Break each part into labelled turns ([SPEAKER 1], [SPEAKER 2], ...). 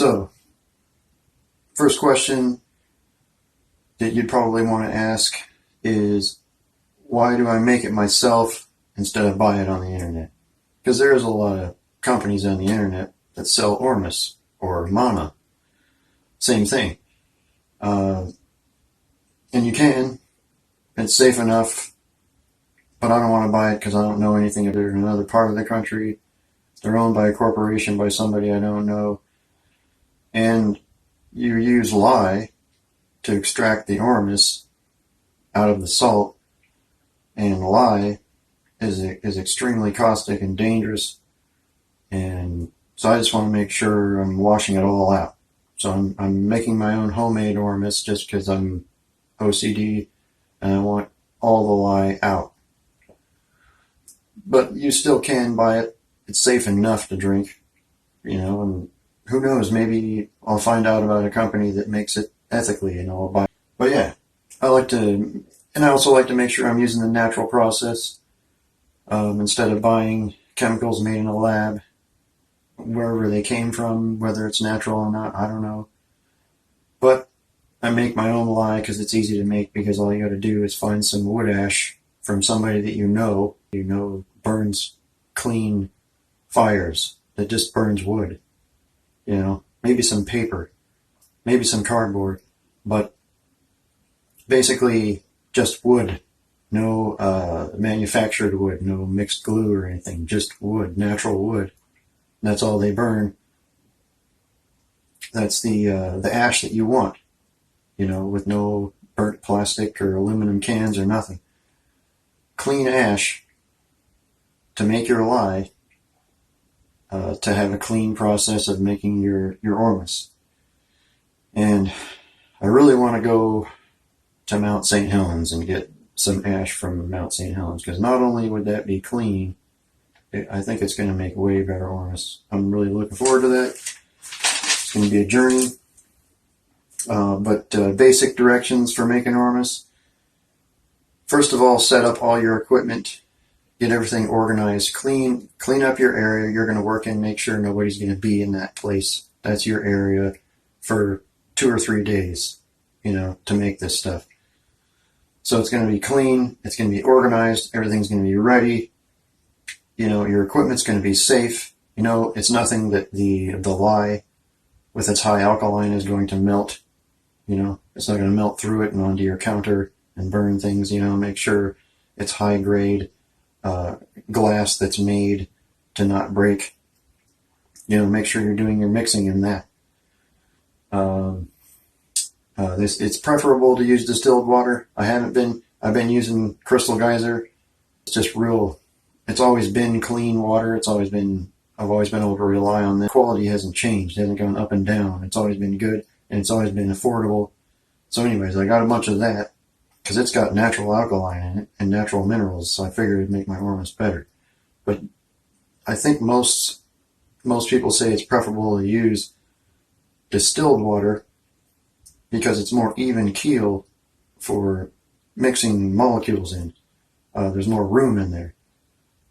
[SPEAKER 1] So, first question that you'd probably want to ask is, why do I make it myself instead of buy it on the internet? Because there's a lot of companies on the internet that sell Ormus or Mana. Same thing. And you can. It's safe enough, but I don't want to buy it because I don't know anything. If they're in another part of the country, they're owned by a corporation, by somebody I don't know, and you use lye to extract the Ormus out of the salt, and lye is extremely caustic and dangerous, and so I just want to make sure I'm washing it all out. So I'm making my own homemade Ormus just because I'm OCD and I want all the lye out. But you still can buy it. It's safe enough to drink, and who knows, maybe I'll find out about a company that makes it ethically and I'll buy it. But yeah, I also like to make sure I'm using the natural process instead of buying chemicals made in a lab, wherever they came from, whether it's natural or not, I don't know. But I make my own lye because it's easy to make, because all you got to do is find some wood ash from somebody that you know burns clean fires, that just burns wood. Maybe some paper, maybe some cardboard, but basically just wood. No manufactured wood, no mixed glue or anything, just wood, natural wood. That's all they burn. That's the ash that you want, with no burnt plastic or aluminum cans or nothing. Clean ash to make your lye, to have a clean process of making your Ormus. And I really want to go to Mount St. Helens and get some ash from Mount St. Helens, because not only would that be clean, I think it's going to make way better Ormus. I'm really looking forward to that. It's going to be a journey. But basic directions for making Ormus. First of all, set up all your equipment. Get everything organized. Clean up your area you're going to work in. Make sure nobody's going to be in that place. That's your area for 2 or 3 days, to make this stuff. So it's going to be clean. It's going to be organized. Everything's going to be ready. Your equipment's going to be safe. It's nothing that the lye with its high alkaline is going to melt. It's not going to melt through it and onto your counter and burn things. Make sure it's high grade glass that's made to not break. Make sure you're doing your mixing in that. It's preferable to use distilled water. I've been using Crystal Geyser. It's just it's always been clean water. I've always been able to rely on that. The quality hasn't changed. It hasn't gone up and down. It's always been good, and it's always been affordable. So anyways, I got a bunch of that because it's got natural alkaline in it and natural minerals, so I figured it'd make my Ormus better. But I think most people say it's preferable to use distilled water because it's more even keel for mixing molecules in. There's more room in there.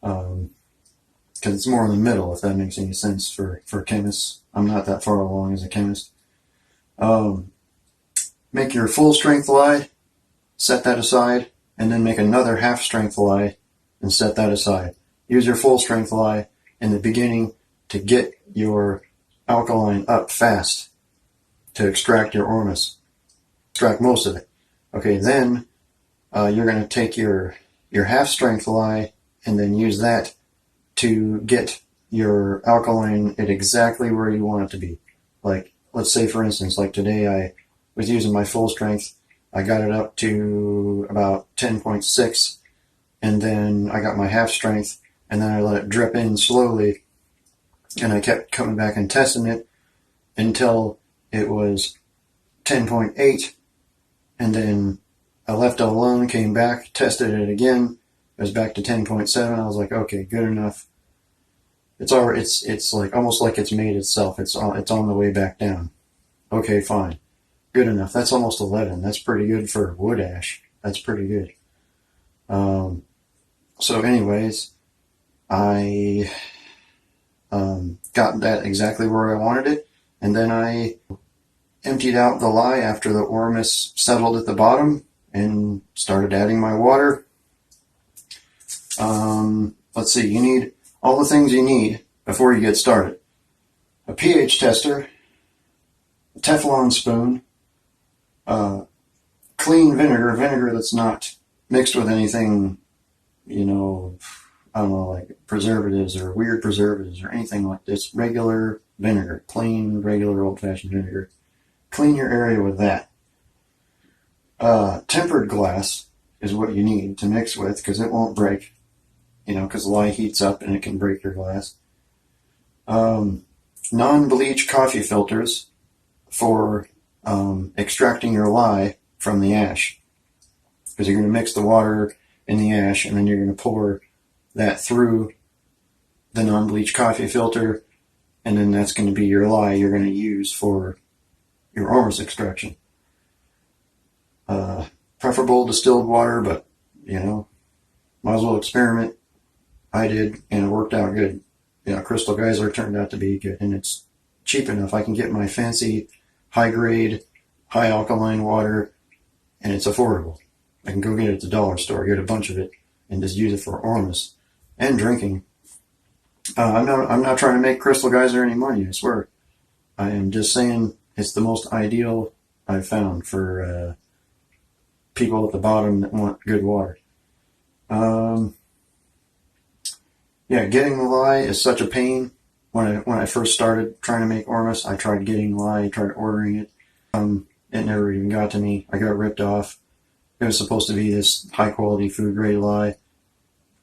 [SPEAKER 1] Because it's more in the middle, if that makes any sense for chemists. I'm not that far along as a chemist. Make your full strength lye, set that aside, and then make another half strength lye and set that aside. Use your full strength lye in the beginning to get your alkaline up fast to extract your Ormus. Extract most of it. Okay, then you're going to take your half strength lye and then use that to get your alkaline at exactly where you want it to be. Like, let's say for instance, like today I was using my full strength. I got it up to about 10.6, and then I got my half strength, and then I let it drip in slowly, and I kept coming back and testing it until it was 10.8, and then I left it alone, came back, tested it again. It was back to 10.7. I was like, okay, good enough. It's like almost like it's made itself. It's on the way back down. Okay, fine. Good enough. That's almost 11. That's pretty good for wood ash. That's pretty good. So anyways, I got that exactly where I wanted it. And then I emptied out the lye after the Ormus settled at the bottom and started adding my water. Let's see, you need all the things you need before you get started. A pH tester, a Teflon spoon, clean vinegar that's not mixed with anything, I don't know, like preservatives or weird preservatives or anything like this. Regular vinegar, plain, regular old-fashioned vinegar. Clean your area with that. Tempered glass is what you need to mix with because it won't break, because lye heats up and it can break your glass. Non-bleach coffee filters for extracting your lye from the ash, because you're going to mix the water in the ash and then you're going to pour that through the non-bleach coffee filter, and then that's going to be your lye you're going to use for your Ormus extraction. Preferable distilled water, but might as well experiment. I did, and it worked out good. Crystal Geyser turned out to be good, and it's cheap enough. I can get my fancy high grade, high alkaline water, and it's affordable. I can go get it at the dollar store, get a bunch of it, and just use it for Ormus and drinking. I'm not trying to make Crystal Geyser any money, I swear. I am just saying it's the most ideal I've found for people at the bottom that want good water. Getting the lye is such a pain. When I first started trying to make Ormus, I tried getting lye, tried ordering it. It never even got to me. I got ripped off. It was supposed to be this high quality food grade lye.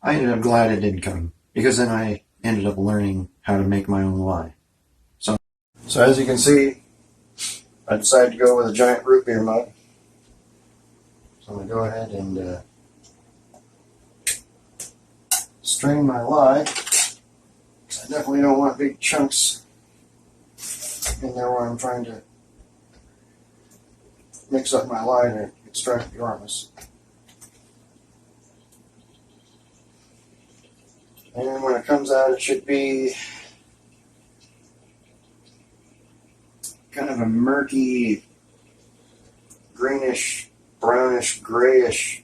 [SPEAKER 1] I ended up glad it didn't come, because then I ended up learning how to make my own lye. So as you can see, I decided to go with a giant root beer mug. So I'm going to go ahead and strain my lye. I definitely don't want big chunks in there when I'm trying to mix up my lye to extract the Ormus. And when it comes out, it should be kind of a murky, greenish, brownish, grayish.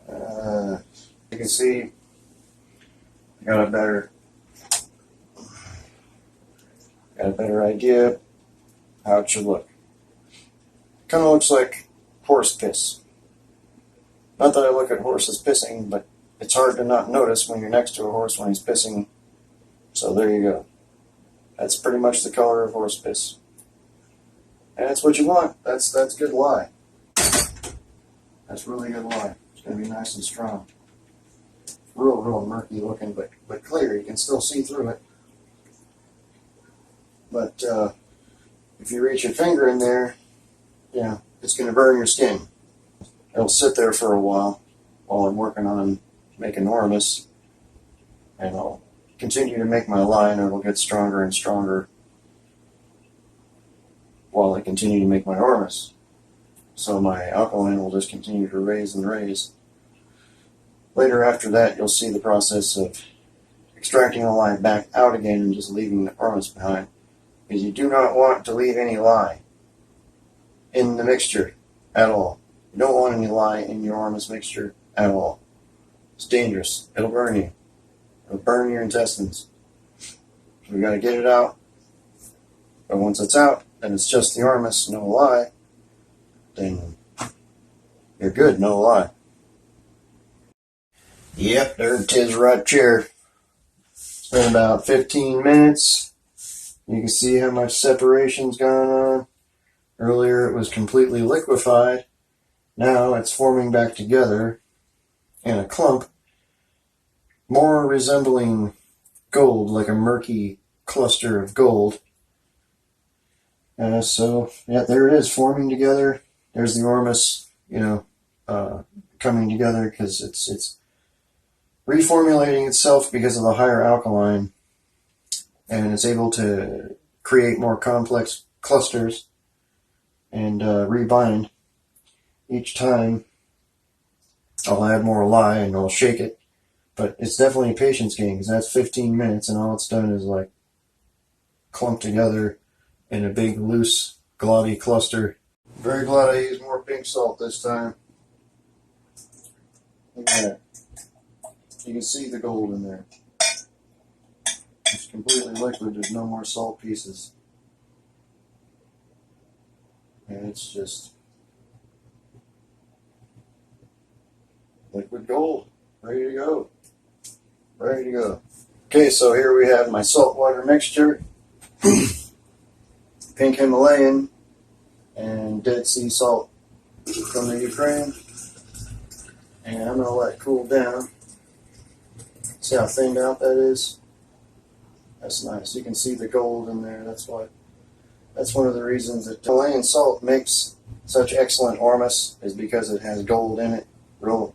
[SPEAKER 1] You can see I got a better idea how it should look. Kind of looks like horse piss. Not that I look at horses pissing, but it's hard to not notice when you're next to a horse when he's pissing. So there you go. That's pretty much the color of horse piss. And that's what you want. That's good lye. That's really good lye. It's going to be nice and strong. Real murky looking, but clear. You can still see through it. But if you reach your finger in there, it's going to burn your skin. It'll sit there for a while I'm working on making Ormus, and I'll continue to make my lye, and it'll get stronger and stronger while I continue to make my Ormus. So my alkaline will just continue to raise and raise. Later after that, you'll see the process of extracting the lye back out again and just leaving the Ormus behind. Because you do not want to leave any lye in the mixture at all. You don't want any lye in your Ormus mixture at all. It's dangerous. It'll burn you. It'll burn your intestines. So we got to get it out. But once it's out, and it's just the Ormus, no lye, then you're good, no lye. Yep, there it is right here. It's been about 15 minutes. You can see how much separation's going on. Earlier it was completely liquefied. Now it's forming back together in a clump, more resembling gold, like a murky cluster of gold. So there it is, forming together. There's the Ormus, coming together because it's reformulating itself because of the higher alkaline, and it's able to create more complex clusters and rebind. Each time I'll add more lye and I'll shake it, but it's definitely a patience game because that's 15 minutes and all it's done is like clump together in a big, loose, globby cluster. Very glad I used more pink salt this time. Look at that. You can see the gold in there. It's completely liquid. There's no more salt pieces. And it's just liquid gold. Ready to go. Ready to go. Okay, so here we have my saltwater mixture. Pink Himalayan and Dead Sea salt from the Ukraine. And I'm going to let it cool down. See how thinned out that is? That's nice. You can see the gold in there. That's one of the reasons that Himalayan salt makes such excellent Ormus, is because it has gold in it. Real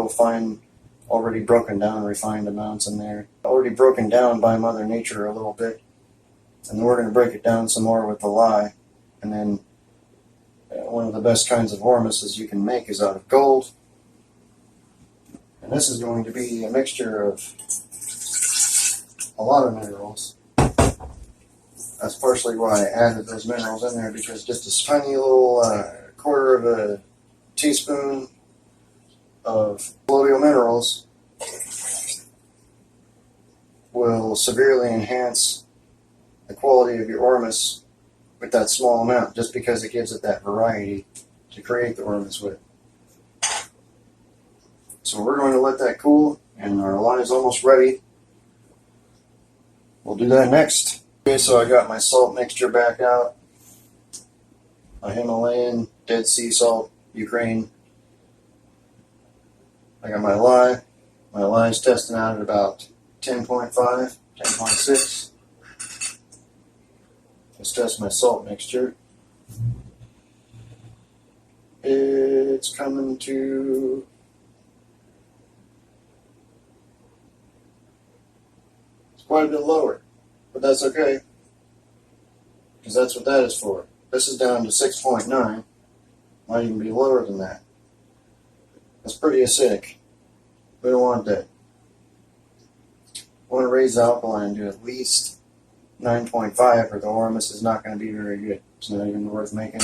[SPEAKER 1] fine, already broken down, refined amounts in there. Already broken down by Mother Nature a little bit. And then we're going to break it down some more with the lye. And then one of the best kinds of Ormuses you can make is out of gold. And this is going to be a mixture of a lot of minerals. That's partially why I added those minerals in there, because just a tiny little quarter of a teaspoon of colloidal minerals will severely enhance the quality of your Ormus with that small amount, just because it gives it that variety to create the Ormus with. So we're going to let that cool, and our lye is almost ready. We'll do that next. Okay, so I got my salt mixture back out. My Himalayan Dead Sea salt, Ukraine. I got my lye. My lye is testing out at about 10.5, 10.6. Let's test my salt mixture. It's coming to quite a bit lower, but that's okay, because that's what that is for. This is down to 6.9. Might even be lower than that. That's pretty acidic. We don't want that. I want to raise the alkaline to at least 9.5, or the Ormus is not going to be very good. It's not even worth making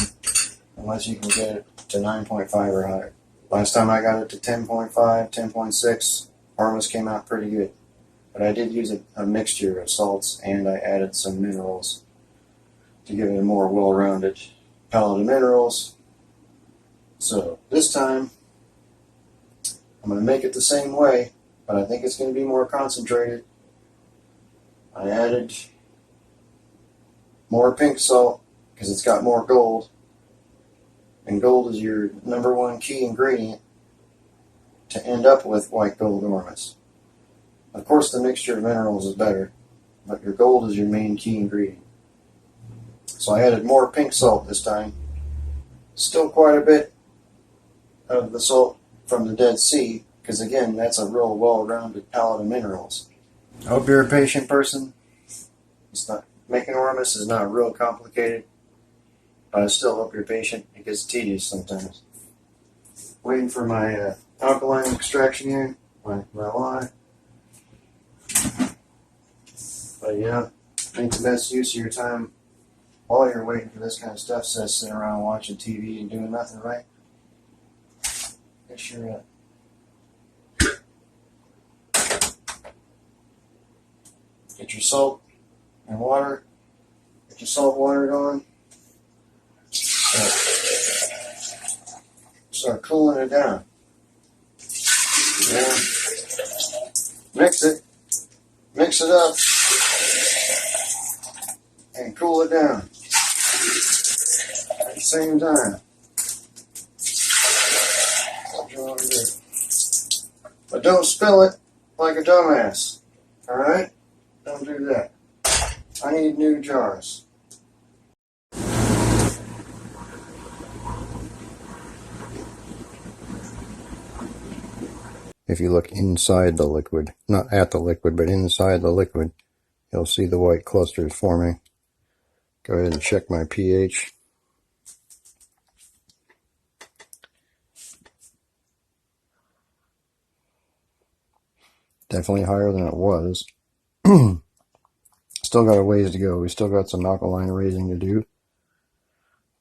[SPEAKER 1] unless you can get it to 9.5 or higher. Last time I got it to 10.5, 10.6, Ormus came out pretty good. But I did use a mixture of salts, and I added some minerals to give it a more well-rounded palette of minerals. So this time, I'm going to make it the same way, but I think it's going to be more concentrated. I added more pink salt because it's got more gold, and gold is your number one key ingredient to end up with white gold Ormus. Of course, the mixture of minerals is better, but your gold is your main key ingredient. So I added more pink salt this time. Still quite a bit of the salt from the Dead Sea, because again, that's a real well-rounded palette of minerals. I hope you're a patient person. Making Ormus is not real complicated, but I still hope you're patient. It gets tedious sometimes. Waiting for my alkaline extraction here, my lye. But yeah, make the best use of your time while you're waiting for this kind of stuff, instead of sitting around watching TV and doing nothing, right? Get your get your salt and water. Get your salt water going. Start cooling it down. Yeah. Mix it up, and cool it down at the same time. But don't spill it like a dumbass. Alright? Don't do that. I need new jars. If you look inside the liquid, not at the liquid, but inside the liquid, you'll see the white clusters forming. Go ahead and check my pH. Definitely higher than it was. Still got a ways to go. We still got some alkaline raising to do.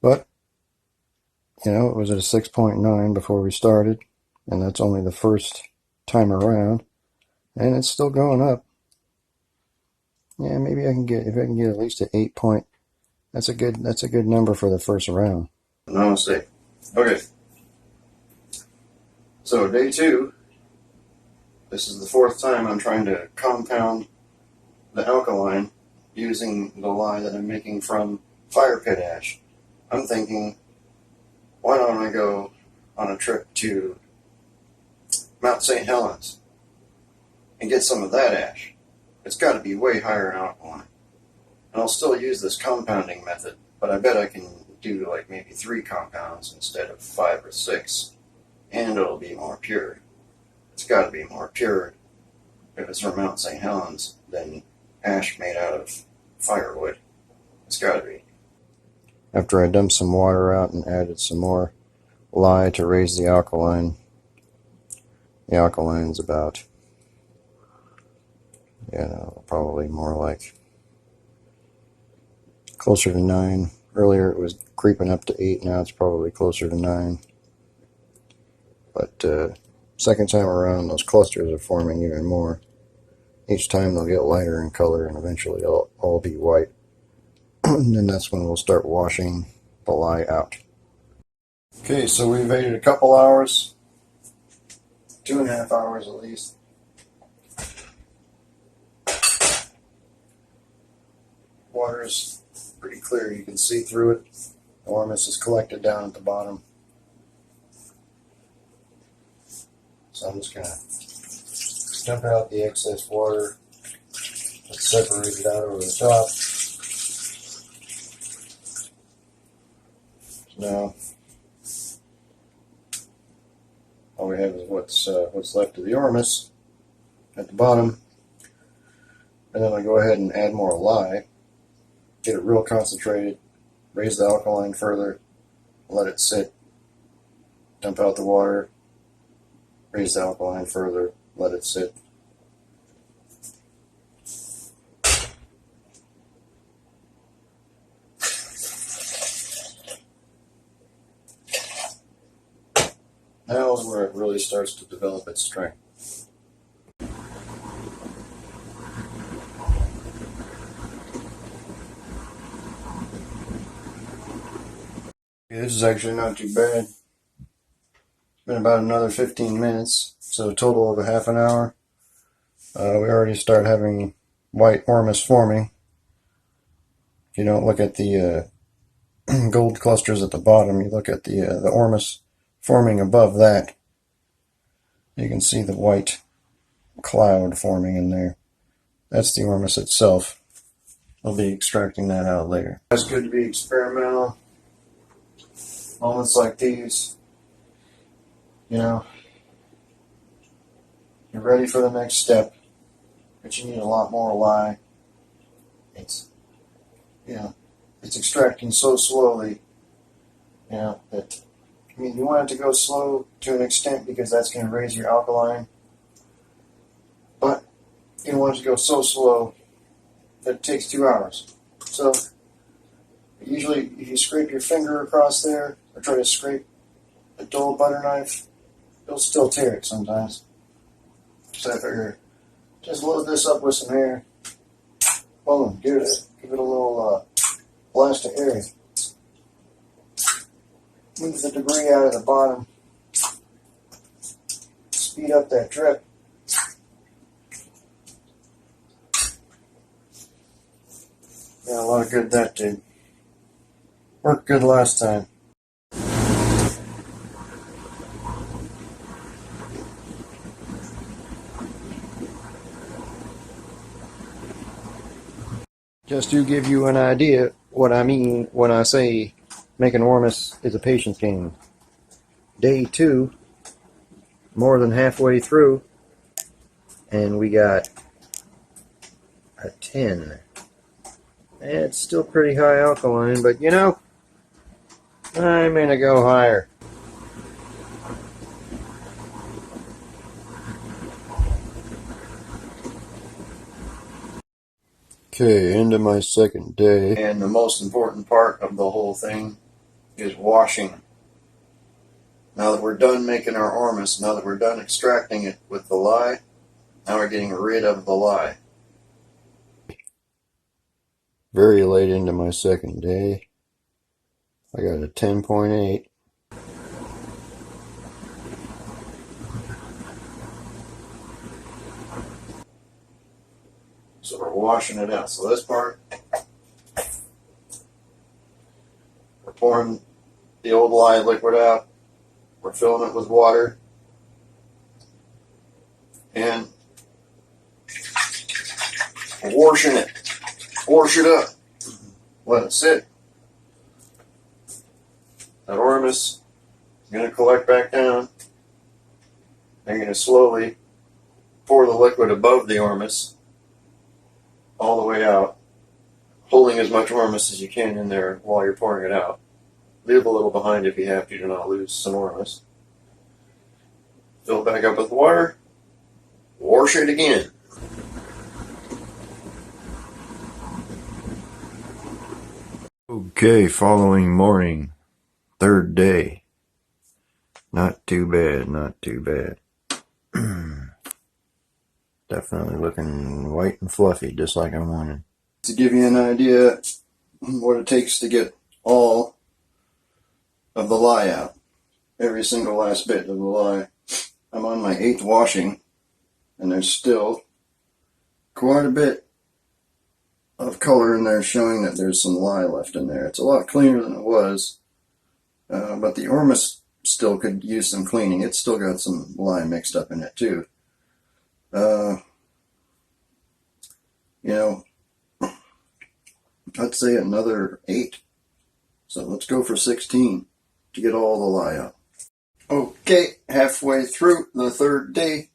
[SPEAKER 1] But, you know, it was at a 6.9 before we started, and that's only the first time around, and it's still going up. Yeah, maybe I can get, if I can get at least an 8 point, that's a good number for the first round. Namaste. Okay. So day 2, this is the 4th time I'm trying to compound the alkaline using the lye that I'm making from fire pit ash. I'm thinking, why don't I go on a trip to Mount St. Helens and get some of that ash? It's got to be way higher in alkaline. And I'll still use this compounding method, but I bet I can do like maybe 3 compounds instead of 5 or 6, and it'll be more pure. It's got to be more pure if it's from Mount St. Helens than ash made out of firewood. It's got to be. After I dumped some water out and added some more lye to raise the alkaline's about, you know, probably more like closer to 9. Earlier it was creeping up to 8, now it's probably closer to 9. But second time around, those clusters are forming even more. Each time they'll get lighter in color, and eventually they'll all be white. And then that's when we'll start washing the lye out. Okay, so we've waited a couple hours, 2.5 hours at least. Water's pretty clear, you can see through it. The Ormus is collected down at the bottom. So I'm just going to dump out the excess water that's separated out over the top. Now, all we have is what's left of the Ormus at the bottom. And then I go ahead and add more lye, get it real concentrated, raise the alkaline further, let it sit, dump out the water, raise the alkaline further, let it sit. Now is where it really starts to develop its strength. Okay, this is actually not too bad. It's been about another 15 minutes, so a total of a half an hour. We already start having white Ormus forming. If you don't look at the gold clusters at the bottom, you look at the Ormus forming above that. You can see the white cloud forming in there. That's the Ormus itself. I'll be extracting that out later. It's good to be experimental. Moments like these, you know, you're ready for the next step, but you need a lot more lye. It's, you know, it's extracting so slowly, you know, that, I mean, you want it to go slow to an extent because that's going to raise your alkaline, but you don't want it to go so slow that it takes 2 hours. So usually if you scrape your finger across there or try to scrape a dull butter knife, it'll still tear it sometimes. So I figure, just load this up with some air, boom, give it a little blast of air. Move the debris out of the bottom, speed up that drip. Yeah, a lot of good that did. Worked good last time. Just to give you an idea what I mean when I say making Ormus is a patience game. Day 2, more than halfway through, and we got a 10. It's still pretty high alkaline, but you know, I'm going to go higher. Okay, end of my second day. And the most important part of the whole thing is washing. Now that we're done making our Ormus, now that we're done extracting it with the lye, now we're getting rid of the lye. Very late into my second day. I got a 10.8. So we're washing it out. So this part, we're pouring the old lye liquid out. We're filling it with water. And we're washing it. Wash it up. Let it sit. That Ormus is going to collect back down. I'm going to slowly pour the liquid above the Ormus all the way out, holding as much Ormus as you can in there while you're pouring it out. Leave a little behind if you have to not lose some Ormus. Fill it back up with water. Wash it again. Okay, following morning, third day. Not too bad, not too bad. Definitely looking white and fluffy, just like I wanted. To give you an idea what it takes to get all of the lye out, every single last bit of the lye. I'm on my 8th washing, and there's still quite a bit of color in there showing that there's some lye left in there. It's a lot cleaner than it was, but the Ormus still could use some cleaning. It's still got some lye mixed up in it too. You know, I'd say another 8. So let's go for 16 to get all the lye out. Okay, halfway through the third day,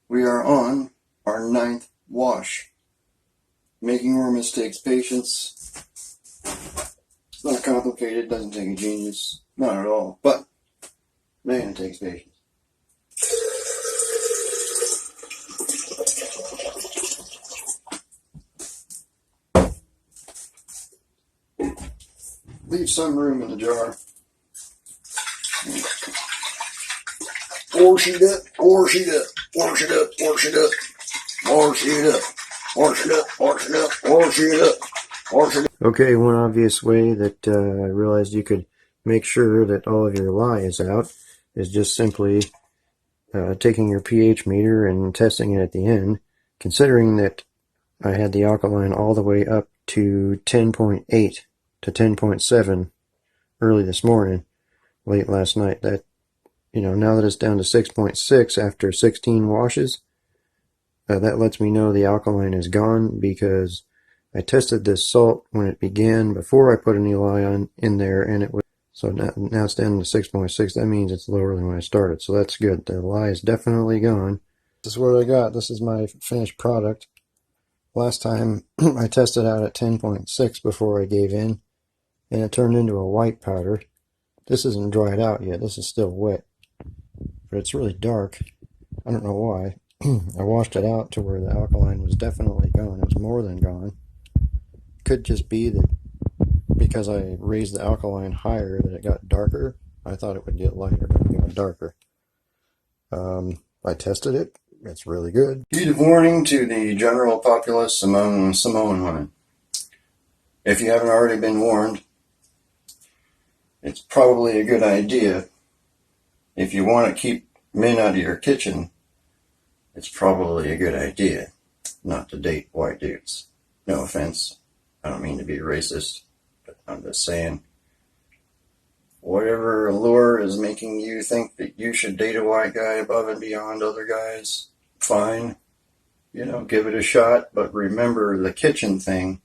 [SPEAKER 1] we are on our 9th wash. Making Ormus takes patience. It's not complicated, doesn't take a genius, not at all, but man, it takes patience. Leave some room in the jar. Wash it up, wash it up, wash it up, wash it up, wash it up, wash it up, wash it up, wash it up, wash it up. Okay, one obvious way that I realized you could make sure that all of your lye is out is just simply taking your pH meter and testing it at the end. Considering that I had the alkaline all the way up to 10.8 to 10.7 early this morning, late last night, that, you know, now that it's down to 6.6 after 16 washes, that lets me know the alkaline is gone, because I tested this salt when it began before I put any lye on in there, and it was, so now it's down to 6.6. That means it's lower than when I started, so that's good. The lye is definitely gone. This is what I got. This is my finished product. Last time I tested out at 10.6 before I gave in, and it turned into a white powder. This isn't dried out yet. This is still wet, but it's really dark. I don't know why. I washed it out to where the alkaline was definitely gone. It was more than gone. Could just be that because I raised the alkaline higher that it got darker. I thought it would get lighter, but it got darker. I tested it. It's really good. Heed of warning to the general populace among Samoan women. If you haven't already been warned, it's probably a good idea. If you want to keep men out of your kitchen, it's probably a good idea not to date white dudes. No offense. I don't mean to be racist, but I'm just saying, whatever allure is making you think that you should date a white guy above and beyond other guys, fine. You know, give it a shot, but remember the kitchen thing